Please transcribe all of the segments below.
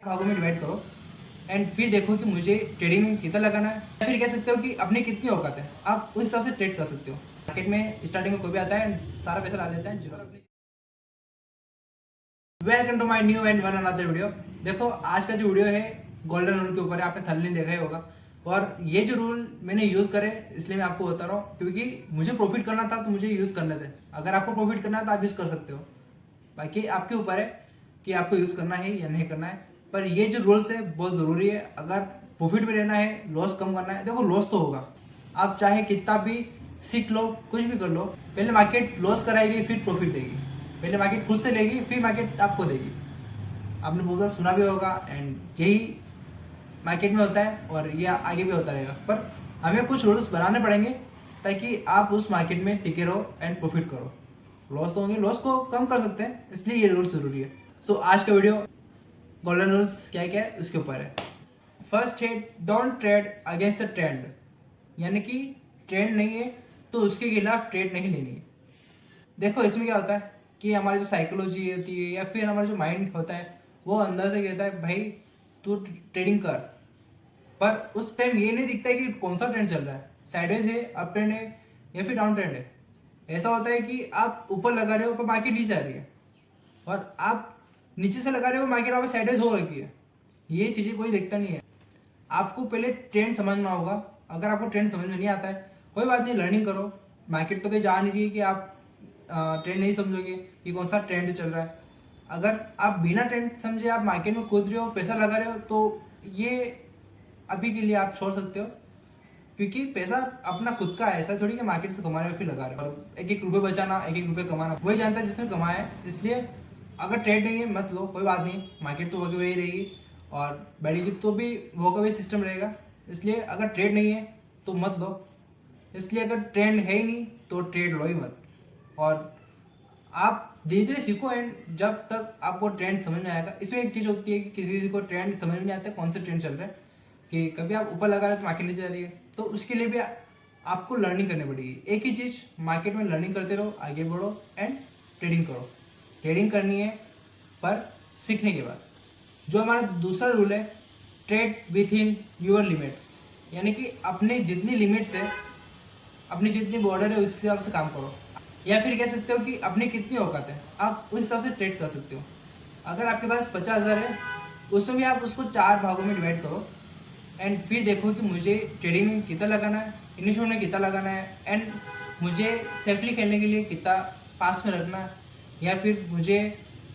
भागों में डिवाइड करो एंड फिर देखो कि मुझे ट्रेडिंग में कितना लगाना है, या फिर कह सकते हो कि अपनी कितनी औकात है, आप उस हिसाब से ट्रेड कर सकते हो। मार्केट में स्टार्टिंग में कोई भी आता है एंड सारा पैसा ला देता है zero. Welcome to my new and one another video. देखो आज का जो वीडियो है गोल्डन रूल के ऊपर है, आपने थंबनेल देखा ही होगा। और ये जो रूल मैंने यूज करे इसलिए मैं आपको बता रहा हूँ, क्योंकि मुझे प्रॉफिट करना था तो मुझे यूज करने थे। अगर आपको प्रॉफिट करना है तो आप यूज कर सकते हो, बाकी आपके ऊपर है कि आपको यूज करना है या नहीं करना है। पर ये जो रूल्स है बहुत जरूरी है। अगर प्रॉफिट में रहना है, लॉस कम करना है, देखो लॉस तो होगा, आप चाहे कितना भी सीख लो, कुछ भी कर लो, पहले मार्केट लॉस कराएगी फिर प्रॉफिट देगी। पहले मार्केट खुद से लेगी फिर मार्केट आपको देगी। आपने बहुत सुना भी होगा एंड यही मार्केट में होता है और ये आगे भी होता रहेगा। पर हमें कुछ रूल्स बनाने पड़ेंगे ताकि आप उस मार्केट में टिके रहो एंड प्रॉफिट करो। लॉस तो होंगे, लॉस को कम कर सकते हैं, इसलिए ये रूल्स जरूरी है। सो आज का वीडियो गोल्डन रूल्स क्या क्या है उसके ऊपर है। फर्स्ट है don't trade against the trend, यानी कि ट्रेंड नहीं है तो उसके खिलाफ ट्रेड नहीं लेनी है। देखो इसमें क्या होता है कि हमारी जो साइकोलॉजी होती है या फिर हमारा जो माइंड होता है वो अंदर से कहता है भाई तू ट्रेडिंग कर, पर उस टाइम ये नहीं दिखता है कि कौन सा ट्रेंड चल रहा है, साइडवेज है, अप ट्रेंड है या फिर डाउन ट्रेंड है। ऐसा होता है कि आप ऊपर लगा रहे हो पर मार्केट नीचे जा रही है, और आप नीचे से लगा रहे हो मार्केट वहाँ पे साइडवेज हो रखी है। ये चीज़ें कोई देखता नहीं है। आपको पहले ट्रेंड समझना होगा। अगर आपको ट्रेंड समझ में नहीं आता है कोई बात नहीं, लर्निंग करो। मार्केट तो कहीं जा नहीं रही है कि आप ट्रेंड नहीं समझोगे कि कौन सा ट्रेंड चल रहा है। अगर आप बिना ट्रेंड समझे आप मार्केट में कूद रहे हो, पैसा लगा रहे हो, तो ये अभी के लिए आप छोड़ सकते हो, क्योंकि पैसा अपना खुद का है। ऐसा थोड़ी कि मार्केट से कमा रहे हो फिर लगा रहे हो। और एक एक रुपये बचाना, एक एक रुपये कमाना वही जानता है जिसने कमाया है। इसलिए अगर ट्रेड नहीं है मत लो, कोई बात नहीं, मार्केट तो वही वही रहेगी और बढ़ेगी तो भी वो का भी सिस्टम रहेगा। इसलिए अगर ट्रेड नहीं है तो मत लो। इसलिए अगर ट्रेंड है ही नहीं तो ट्रेड लो ही मत। और आप धीरे धीरे सीखो एंड जब तक आपको ट्रेंड समझ में आएगा। इसमें एक चीज़ होती है कि किसी किसी को ट्रेंड समझ में नहीं आता कौन से ट्रेंड चल रहा है, कि कभी आप ऊपर लगा रहे हो तो मार्केट नीचे जा रही है, तो उसके लिए भी आपको लर्निंग करनी पड़ेगी। एक ही चीज़ मार्केट में लर्निंग करते रहो, आगे बढ़ो एंड ट्रेडिंग करो। ट्रेडिंग करनी है पर सीखने के बाद। जो हमारा दूसरा रूल है, trade within your limits, यानी कि अपने जितनी लिमिट्स है, अपनी जितनी बॉर्डर है उस हिसाब से काम करो। या फिर कह सकते हो कि अपनी कितनी औकात है आप उस हिसाब से ट्रेड कर सकते हो। अगर आपके पास 50,000 है, उसमें भी आप उसको 4 भागों में डिवाइड करो एंड फिर देखो कि मुझे ट्रेडिंग में कितना लगाना है, इन्वेस्टमेंट में कितना लगाना है, एंड मुझे सेफली खेलने के लिए कितना पास में रखना है, या फिर मुझे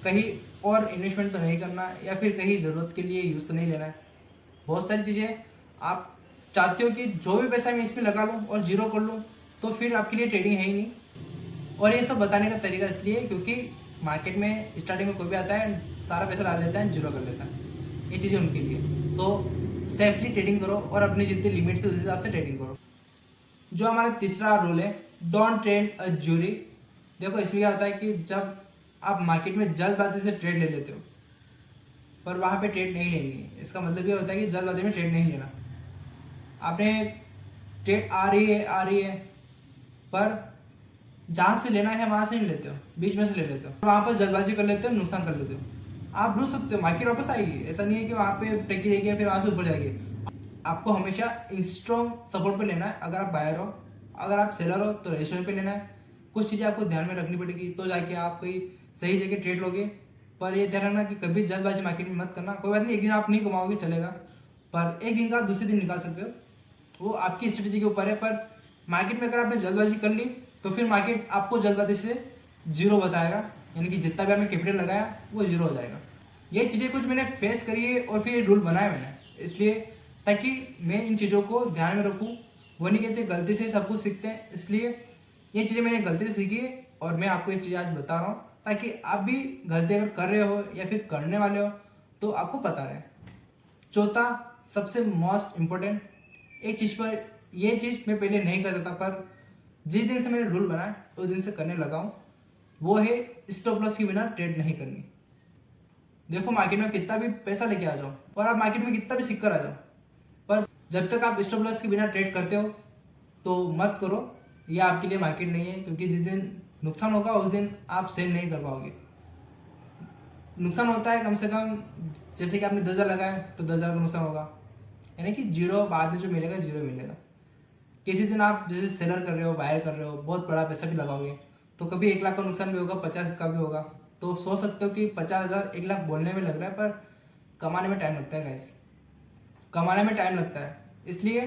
कहीं और इन्वेस्टमेंट तो नहीं करना, या फिर कहीं ज़रूरत के लिए यूज़ तो नहीं लेना है। बहुत सारी चीज़ें आप चाहते हो कि जो भी पैसा मैं इसमें लगा लूँ और जीरो कर लूँ, तो फिर आपके लिए ट्रेडिंग है ही नहीं। और ये सब बताने का तरीका इसलिए क्योंकि मार्केट में स्टार्टिंग में कोई भी आता है सारा पैसा डाल देता है, जीरो कर देता है। ये चीज़ें उनके लिए। सो सेफली ट्रेडिंग करो और अपनी जितनी लिमिट से उस हिसाब से ट्रेडिंग करो। जो हमारा तीसरा रूल है, डोंट ट्रेड अ ज्यूरी। देखो इसमें क्या होता है कि जब आप मार्केट में जल्दबाजी से ट्रेड ले लेते हो, पर वहाँ पे ट्रेड नहीं लेनी है। इसका मतलब ये होता है कि जल्दबाजी में ट्रेड नहीं लेना। आपने ट्रेड आ रही है, पर जहाँ से लेना है वहाँ से नहीं लेते हो, बीच में से ले लेते हो, वहाँ पर जल्दबाजी कर लेते हो, नुकसान कर लेते हो। आप रुक सकते हो, मार्केट वापस आएगी। ऐसा नहीं है कि वहाँ पे टकी रहेगी फिर वहाँ से ऊपर जाएगी। आपको हमेशा स्ट्रॉन्ग सपोर्ट पे लेना है। अगर आप बायर हो, अगर आप सेलर हो तो रेशियो पे लेना है। कुछ चीज़ें आपको ध्यान में रखनी पड़ेगी तो जाके आप कोई सही जगह ट्रेड लोगे। पर ये ध्यान रखना कि कभी जल्दबाजी मार्केट में मत करना। कोई बात नहीं, एक दिन आप नहीं कमाओगे चलेगा, पर एक दिन का आप दूसरे दिन निकाल सकते हो, वो आपकी स्ट्रेटेजी के ऊपर है। पर मार्केट में अगर आपने जल्दबाजी कर ली तो फिर मार्केट आपको जल्दबाजी से जीरो बताएगा, यानी कि जितना भी आपने कैपिटल लगाया वो जीरो हो जाएगा। ये चीज़ें कुछ मैंने फेस करी है और फिर रूल बनाए मैंने, इसलिए ताकि मैं इन चीज़ों को ध्यान में रखूँ। वो नहीं कहते गलती से सब कुछ सीखते हैं, इसलिए ये चीज़ें मैंने गलती से सीखी है और मैं आपको ये चीज़ें आज बता रहा हूँ ताकि आप भी गलती अगर कर रहे हो या फिर करने वाले हो तो आपको पता रहे। चौथा सबसे मोस्ट इम्पोर्टेंट एक चीज़ पर, यह चीज़ मैं पहले नहीं करता था, पर जिस दिन से मैंने रूल बनाया उस दिन से करने लगा हूँ, वो है स्टॉप लॉस के बिना ट्रेड नहीं करनी। देखो मार्केट में कितना भी पैसा लेके आ जाओ और आप मार्केट में कितना भी सीख कर आ जाओ, पर जब तक आप स्टॉप लॉस के बिना ट्रेड करते हो तो मत करो। ये आपके लिए मार्केट नहीं है, क्योंकि जिस दिन नुकसान होगा उस दिन आप सेल नहीं कर पाओगे। नुकसान होता है कम से कम, जैसे कि आपने 10,000 लगाया तो 10,000 का नुकसान होगा, यानी कि जीरो बाद में जो मिलेगा जीरो मिलेगा। किसी दिन आप जैसे सेलर कर रहे हो, बायर कर रहे हो, बहुत बड़ा पैसा भी लगाओगे तो कभी 1 लाख का नुकसान भी होगा, 50 का भी होगा। तो सोच सकते हो कि 50,000 1 लाख बोलने में लग रहा है, पर कमाने में टाइम लगता है गाइस, कमाने में टाइम लगता है। इसलिए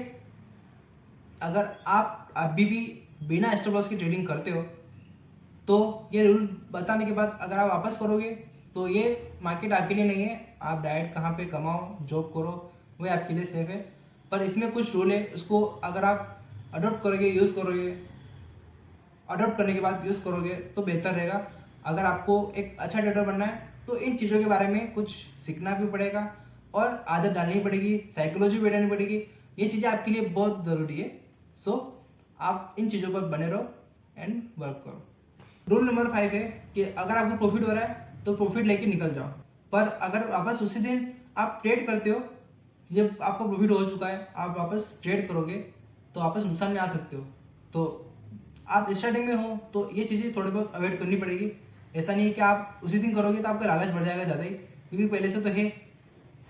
अगर आप अभी भी बिना स्टॉप लॉस की ट्रेडिंग करते हो तो ये रूल बताने के बाद अगर आप वापस करोगे तो ये मार्केट आपके लिए नहीं है। आप डायरेक्ट कहाँ पे कमाओ, जॉब करो, वही आपके लिए सेफ है। पर इसमें कुछ रूल है, उसको अगर आप अडोप्ट करोगे, यूज़ करोगे, अडोप्ट करने के बाद यूज़ करोगे तो बेहतर रहेगा। अगर आपको एक अच्छा ट्रेडर बनना है तो इन चीज़ों के बारे में कुछ सीखना भी पड़ेगा और आदत डालनी पड़ेगी, साइकोलॉजी भी डालनी पड़ेगी। ये चीज़ें आपके लिए बहुत ज़रूरी है। सो आप इन चीज़ों पर बने रहो एंड वर्क करो। रूल नंबर 5 है कि अगर आपको प्रॉफिट हो रहा है तो प्रॉफिट लेके निकल जाओ। पर अगर वापस उसी दिन आप ट्रेड करते हो, जब आपका प्रॉफिट हो चुका है, आप वापस ट्रेड करोगे तो वापस नुकसान में आ सकते हो। तो आप स्टार्टिंग में हो तो ये चीज़ें थोड़ी बहुत अवॉइड करनी पड़ेगी। ऐसा नहीं है कि आप उसी दिन करोगे तो आपका लालच बढ़ जाएगा ज़्यादा ही, क्योंकि पहले से तो है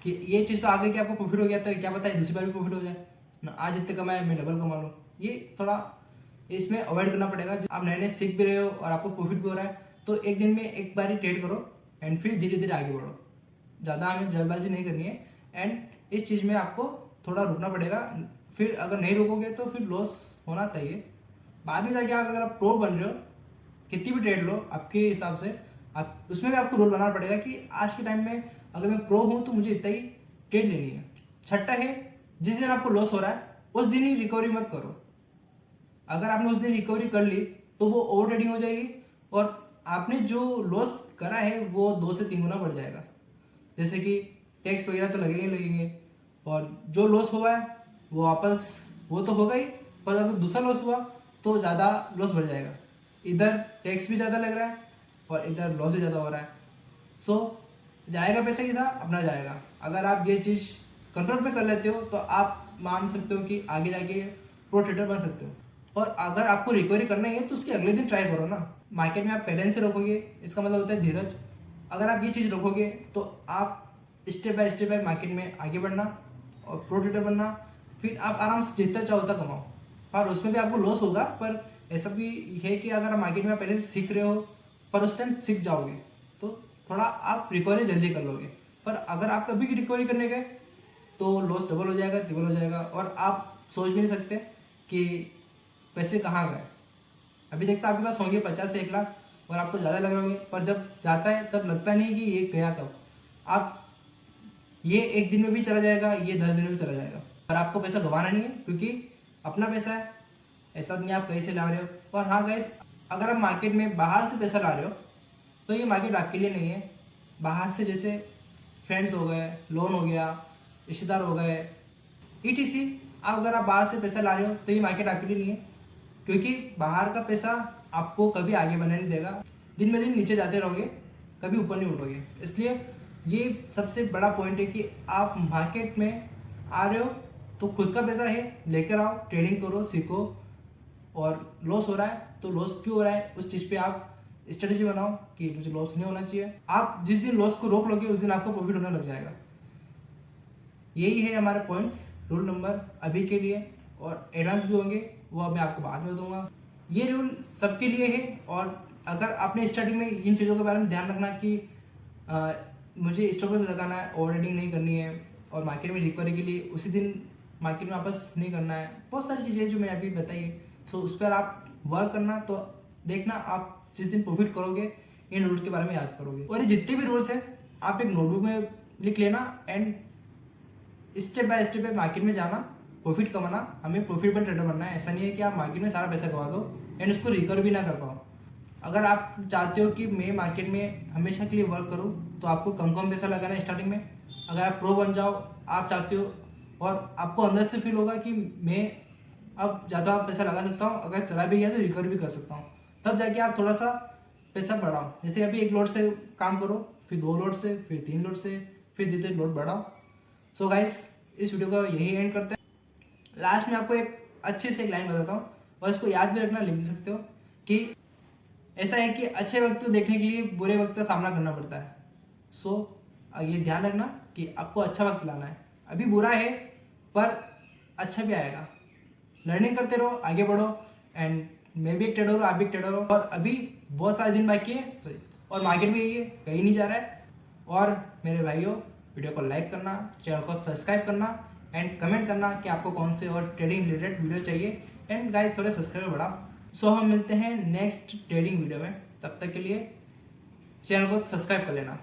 कि ये चीज़ तो आगे कि आपको प्रॉफिट हो गया तो क्या पता है दूसरी बार भी प्रॉफिट हो जाए ना, आज इतने कमाए मैं डबल कमा लूँ। ये थोड़ा इसमें अवॉइड करना पड़ेगा। आप नए नए सीख भी रहे हो और आपको प्रॉफिट भी हो रहा है तो एक दिन में एक बार ही ट्रेड करो एंड फिर धीरे धीरे आगे बढ़ो। ज़्यादा हमें जल्दबाजी नहीं करनी है एंड इस चीज़ में आपको थोड़ा रुकना पड़ेगा। फिर अगर नहीं रुकोगे तो फिर लॉस होना चाहिए। बाद में जाके आप अगर आप प्रो बन रहे हो, कितनी भी ट्रेड लो आपके हिसाब से, आप उसमें भी आपको रूल बनाना पड़ेगा कि आज के टाइम में अगर मैं प्रो हूँ तो मुझे इतना ही ट्रेड लेनी है। छठा है, जिस दिन आपको लॉस हो रहा है उस दिन ही रिकवरी मत करो। अगर आपने उस दिन रिकवरी कर ली तो वो ओवर ट्रेडिंग हो जाएगी और आपने जो लॉस करा है वो 2 से 3 गुना बढ़ जाएगा। जैसे कि टैक्स वगैरह तो लगेंगे लगेंगे और जो लॉस हुआ है वो वापस वो तो होगा ही, पर अगर दूसरा लॉस हुआ तो ज़्यादा लॉस बढ़ जाएगा। इधर टैक्स भी ज़्यादा लग रहा है और इधर लॉस भी ज़्यादा हो रहा है। सो जाएगा पैसा के साथ अपना जाएगा। अगर आप ये चीज़ कंट्रोल पे कर लेते हो तो आप मान सकते हो कि आगे जाके प्रो ट्रेडर बन सकते हो। और अगर आपको रिकवरी करना ही है तो उसके अगले दिन ट्राई करो ना। मार्केट में आप पेडेंस से रोकोगे, इसका मतलब होता है धीरज। अगर आप ये चीज़ रोकोगे तो आप step by step by market में आगे बढ़ना और प्रो ट्रेडर बनना, फिर आप आराम से जितना चाहो उतना कमाओ। और उसमें भी आपको लॉस होगा, पर ऐसा भी है कि अगर आप मार्केट में पहले से सीख रहे हो पर उस टाइम सीख जाओगे तो थोड़ा आप रिकवरी जल्दी कर लोगे। पर अगर आप कभी रिकवरी करने गए तो लॉस डबल हो जाएगा, ट्रिपल हो जाएगा और आप सोच भी नहीं सकते कि पैसे कहाँ गए। अभी देखता आपके पास होंगे 50 से 1 लाख और आपको ज़्यादा लग रहे होंगे, पर जब जाता है तब लगता नहीं कि ये गया कब। आप ये एक दिन में भी चला जाएगा, ये 10 दिन में भी चला जाएगा, पर आपको पैसा गंवाना नहीं है क्योंकि अपना पैसा है। ऐसा नहीं आप कहीं से ला रहे हो। और हाँ गाइस, अगर आप मार्केट में बाहर से पैसा ला रहे हो तो ये मार्केट आपके लिए नहीं है। बाहर से जैसे फ्रेंड्स हो गए, लोन हो गया, रिश्तेदार हो गए, ETC, अगर आप बाहर से पैसा ला रहे हो तो ये मार्केट आपके लिए नहीं है, क्योंकि बाहर का पैसा आपको कभी आगे बढ़ने नहीं देगा। दिन में दिन नीचे जाते रहोगे, कभी ऊपर नहीं उठोगे। इसलिए ये सबसे बड़ा पॉइंट है कि आप मार्केट में आ रहे हो तो खुद का पैसा है, लेकर आओ, ट्रेडिंग करो, सीखो। और लॉस हो रहा है तो लॉस क्यों हो रहा है उस चीज़ पे आप स्ट्रेटेजी बनाओ कि मुझे लॉस नहीं होना चाहिए। आप जिस दिन लॉस को रोक लोगे उस दिन आपको प्रॉफिट होने लग जाएगा। यही है हमारे पॉइंट्स, रूल नंबर अभी के लिए, और एडवांस भी होंगे वो अब मैं आपको बाद में दूंगा। ये रूल सबके लिए है। और अगर आपने स्टार्टिंग में इन चीज़ों के बारे में ध्यान रखना कि मुझे स्टॉप लॉस लगाना है, ओवर ट्रेडिंग नहीं करनी है और मार्केट में रिकवरी के लिए उसी दिन मार्केट में वापस नहीं करना है, बहुत सारी चीज़ें जो मैंने अभी बताई है। सो उस पर आप वर्क करना, तो देखना आप जिस दिन प्रॉफिट करोगे इन रूल के बारे में याद करोगे। और ये जितने भी रूल्स हैं आप एक नोटबुक में लिख लेना and step by step market में जाना, प्रॉफिट कमाना। हमें प्रॉफिटेबल ट्रेडर बनना है। ऐसा नहीं है कि आप मार्केट में सारा पैसा गवा दो एंड उसको रिकवर भी ना कर पाओ। अगर आप चाहते हो कि मैं मार्केट में हमेशा के लिए वर्क करूं तो आपको कम कम पैसा लगाना है स्टार्टिंग में। अगर आप प्रो बन जाओ, आप चाहते हो और आपको अंदर से फील होगा कि मैं अब ज़्यादा पैसा लगा सकता हूँ, अगर चला भी गया तो रिकवर भी कर सकता हूँ, तब जाके आप थोड़ा सा पैसा बढ़ाओ। जैसे अभी 1 लोड से काम करो, फिर 2 लोड से, फिर 3 लोड से, फिर धीरे धीरे लोड बढ़ाओ। सो गाइस, इस वीडियो का यही एंड करते हैं। लास्ट में आपको एक अच्छे से एक लाइन बताता हूँ और इसको याद भी रखना, लिख भी सकते हो कि ऐसा है कि अच्छे वक्त तो देखने के लिए बुरे वक्त का सामना करना पड़ता है। सो ये ध्यान रखना कि आपको अच्छा वक्त लाना है। अभी बुरा है पर अच्छा भी आएगा। लर्निंग करते रहो, आगे बढ़ो। एंड मैं भी एक ट्रेडर हूँ, आप भी एक ट्रेडर हो, और अभी बहुत सारे दिन बाकी है और मार्केट भी यही है, कहीं नहीं जा रहा है। और मेरे भाइयों, वीडियो को लाइक करना, चैनल को सब्सक्राइब करना एंड कमेंट करना कि आपको कौन से और ट्रेडिंग रिलेटेड वीडियो चाहिए। एंड गाइस थोड़े सब्सक्राइब बढ़ाओ। सो हम मिलते हैं नेक्स्ट ट्रेडिंग वीडियो में, तब तक के लिए चैनल को सब्सक्राइब कर लेना।